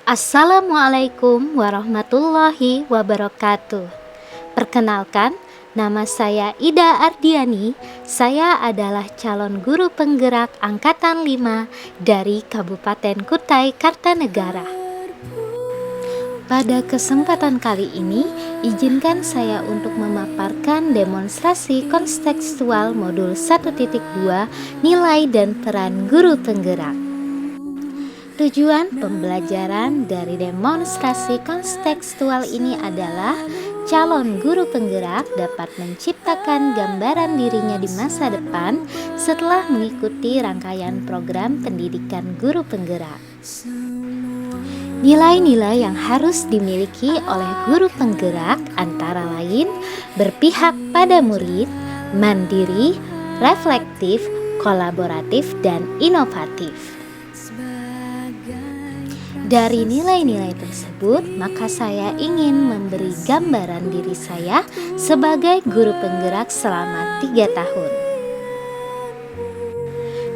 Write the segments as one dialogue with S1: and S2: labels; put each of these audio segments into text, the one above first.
S1: Assalamualaikum warahmatullahi wabarakatuh. Perkenalkan, nama saya Ida Ardiani. Saya adalah calon guru penggerak Angkatan 5 dari Kabupaten Kutai Kartanegara. Pada kesempatan kali ini, izinkan saya untuk memaparkan demonstrasi kontekstual modul 1.2 nilai dan peran guru penggerak. Tujuan pembelajaran dari demonstrasi kontekstual ini adalah calon guru penggerak dapat menciptakan gambaran dirinya di masa depan setelah mengikuti rangkaian program pendidikan guru penggerak. Nilai-nilai yang harus dimiliki oleh guru penggerak antara lain berpihak pada murid, mandiri, reflektif, kolaboratif, dan inovatif. Dari nilai-nilai tersebut, maka saya ingin memberi gambaran diri saya sebagai guru penggerak selama 3 tahun.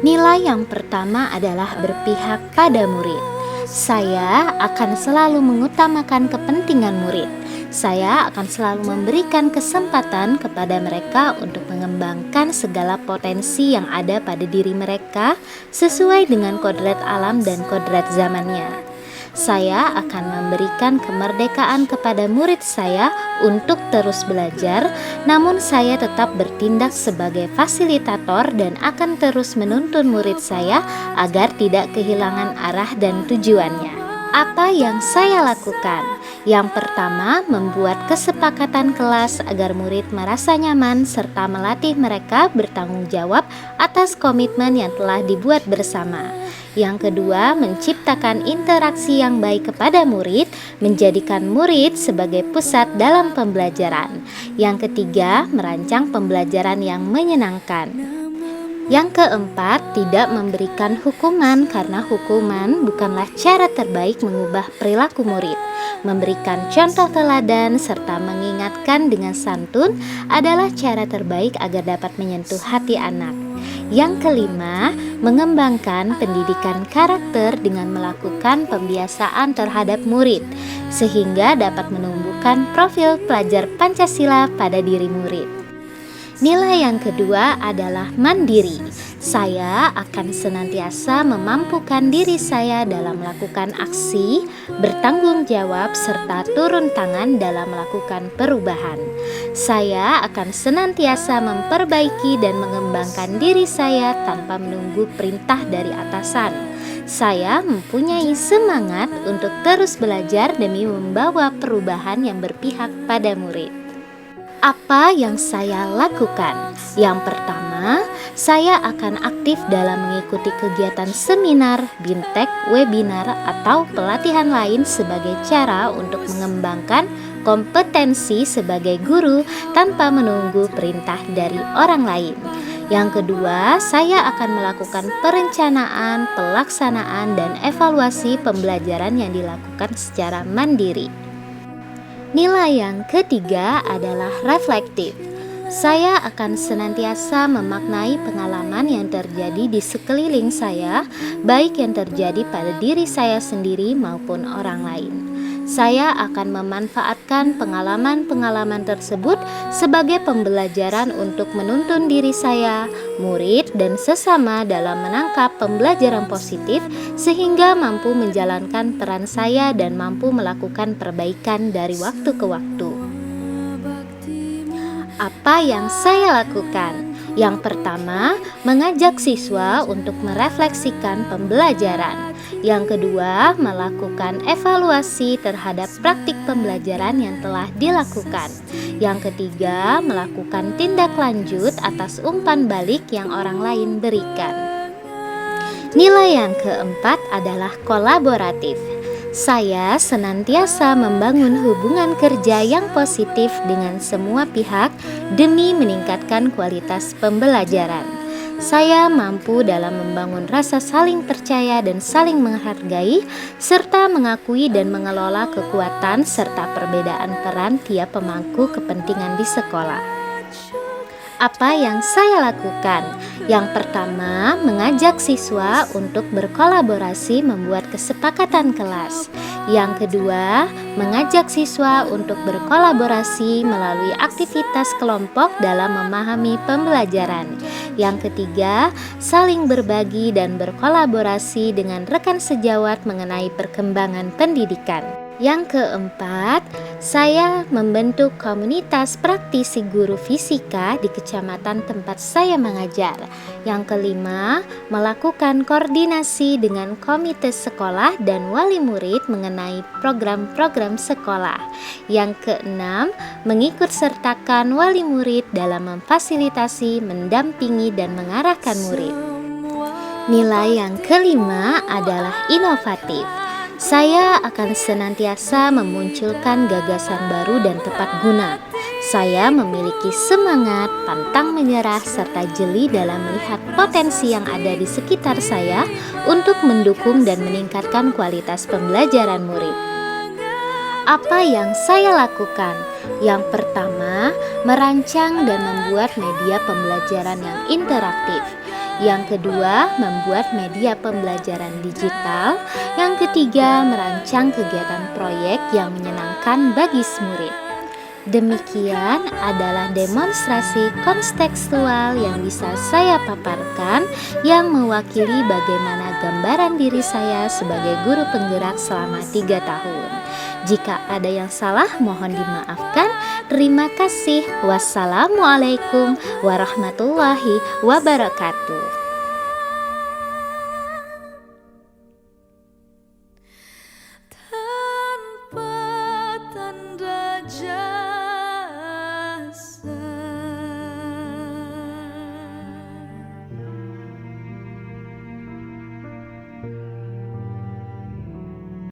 S1: Nilai yang pertama adalah berpihak pada murid. Saya akan selalu mengutamakan kepentingan murid. Saya akan selalu memberikan kesempatan kepada mereka untuk mengembangkan segala potensi yang ada pada diri mereka sesuai dengan kodrat alam dan kodrat zamannya. Saya akan memberikan kemerdekaan kepada murid saya untuk terus belajar, namun saya tetap bertindak sebagai fasilitator dan akan terus menuntun murid saya agar tidak kehilangan arah dan tujuannya. Apa yang saya lakukan? Yang pertama, membuat kesepakatan kelas agar murid merasa nyaman serta melatih mereka bertanggung jawab atas komitmen yang telah dibuat bersama. Yang kedua, menciptakan interaksi yang baik kepada murid, menjadikan murid sebagai pusat dalam pembelajaran. Yang ketiga, merancang pembelajaran yang menyenangkan. Yang keempat, tidak memberikan hukuman karena hukuman bukanlah cara terbaik mengubah perilaku murid. Memberikan contoh teladan serta mengingatkan dengan santun adalah cara terbaik agar dapat menyentuh hati anak. Yang kelima, mengembangkan pendidikan karakter dengan melakukan pembiasaan terhadap murid, sehingga dapat menumbuhkan profil pelajar Pancasila pada diri murid. Nilai yang kedua adalah mandiri. Saya akan senantiasa memampukan diri saya dalam melakukan aksi, bertanggung jawab, serta turun tangan dalam melakukan perubahan. Saya akan senantiasa memperbaiki dan mengembangkan diri saya tanpa menunggu perintah dari atasan. Saya mempunyai semangat untuk terus belajar demi membawa perubahan yang berpihak pada murid. Apa yang saya lakukan? Yang pertama, saya akan aktif dalam mengikuti kegiatan seminar, bintek, webinar, atau pelatihan lain sebagai cara untuk mengembangkan kompetensi sebagai guru tanpa menunggu perintah dari orang lain. Yang kedua, saya akan melakukan perencanaan, pelaksanaan, dan evaluasi pembelajaran yang dilakukan secara mandiri. Nilai yang ketiga adalah reflektif. Saya akan senantiasa memaknai pengalaman yang terjadi di sekeliling saya, baik yang terjadi pada diri saya sendiri maupun orang lain. Saya akan memanfaatkan pengalaman-pengalaman tersebut sebagai pembelajaran untuk menuntun diri saya, murid, dan sesama dalam menangkap pembelajaran positif sehingga mampu menjalankan peran saya dan mampu melakukan perbaikan dari waktu ke waktu. Apa yang saya lakukan? Yang pertama, mengajak siswa untuk merefleksikan pembelajaran. Yang kedua, melakukan evaluasi terhadap praktik pembelajaran yang telah dilakukan. Yang ketiga, melakukan tindak lanjut atas umpan balik yang orang lain berikan. Nilai yang keempat adalah kolaboratif. Saya senantiasa membangun hubungan kerja yang positif dengan semua pihak demi meningkatkan kualitas pembelajaran. Saya mampu dalam membangun rasa saling percaya dan saling menghargai, serta mengakui dan mengelola kekuatan serta perbedaan peran tiap pemangku kepentingan di sekolah. Apa yang saya lakukan? Yang pertama, mengajak siswa untuk berkolaborasi membuat kesepakatan kelas. Yang kedua, mengajak siswa untuk berkolaborasi melalui aktivitas kelompok dalam memahami pembelajaran. Yang ketiga, saling berbagi dan berkolaborasi dengan rekan sejawat mengenai perkembangan pendidikan. Yang keempat, saya membentuk komunitas praktisi guru fisika di kecamatan tempat saya mengajar. Yang kelima, melakukan koordinasi dengan komite sekolah dan wali murid mengenai program-program sekolah. Yang keenam, mengikut sertakan wali murid dalam memfasilitasi, mendampingi, dan mengarahkan murid. Nilai yang kelima adalah inovatif. Saya akan senantiasa memunculkan gagasan baru dan tepat guna. Saya memiliki semangat, pantang menyerah, serta jeli dalam melihat potensi yang ada di sekitar saya untuk mendukung dan meningkatkan kualitas pembelajaran murid. Apa yang saya lakukan? Yang pertama, merancang dan membuat media pembelajaran yang interaktif. Yang kedua, membuat media pembelajaran digital. Yang ketiga, merancang kegiatan proyek yang menyenangkan bagi murid. Demikian adalah demonstrasi kontekstual yang bisa saya paparkan yang mewakili bagaimana gambaran diri saya sebagai guru penggerak selama 3 tahun. Jika ada yang salah, mohon dimaafkan. Terima kasih. Wassalamualaikum warahmatullahi wabarakatuh.